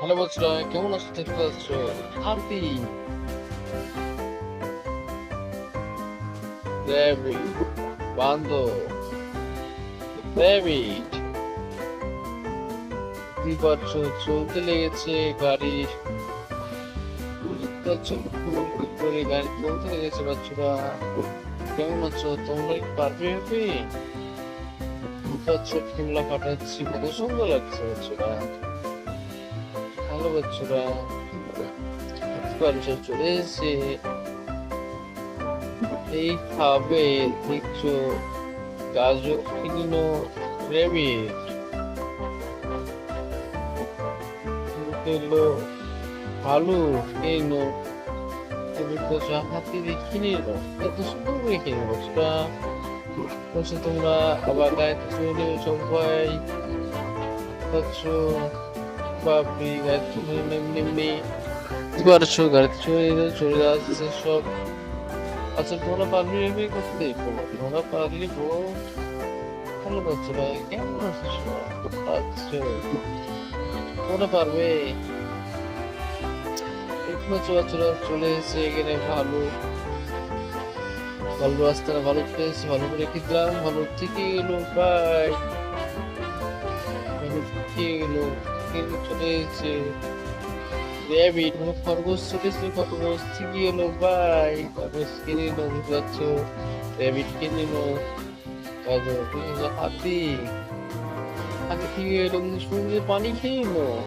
Hello বন্ধুরা, কেমন আছো? দেখতে পাচ্ছ হাতি, র্যাবিট, বান্দর, র্যাবিট। কি পাচ্ছ? চলতে লেগেছে গাড়ি। বুঝতে পারছো? করে গাড়ি চলতে লেগেছে বাচ্চারা। কেমন আছো তোমরা? কি পারবে হবে? বুঝতে পারছো? ফুললা কাটাচ্ছি, কত সুন্দর লাগছে বাচ্চারা। হ্যালো বাচ্চারা, বুঝতে পারছো? চলে এসেছে এই খাবে। দেখছো গাজর কিনো, র্যাবিট এলো, আলু এলো, হাতি দেখি নিল, এত সুন্দর করে কিনে বছরা। বলছো তোমরা আবার গাড়িতে চলে সবাই পাচ্ছ। বাপরি, গাড়িতে চলে এমনি এমনি পারছো, গাড়িতে চলে যাচ্ছে সব। আচ্ছা তোমরা পারবি এমনি করতে? তোমরা পারলি বল। ভালো পাচ্ছ ভাই, কেমন আছো? আচ্ছা তোমরা পারবে। চলাচল চলে এসেছে এখানে। ভালো ভালো রাস্তাটা ভালো চলে এসেছে, ভালো করে রেখেছিলাম। ভালো থেকে গেলো ভাই, ভালো থেকে গেলো। কিন্তু চলে এসেছে র্যাবিট, মানে খরগোশ চলে এসেছে। খরগোশ থেকে গেলো ভাই, খরগোশ কিনে নিল। বুঝতে পারছো? র্যাবিট কিনে নিল। হাতি, হাতি থেকে গেলো, কিন্তু সমুদ্রে পানি খেয়ে নিল।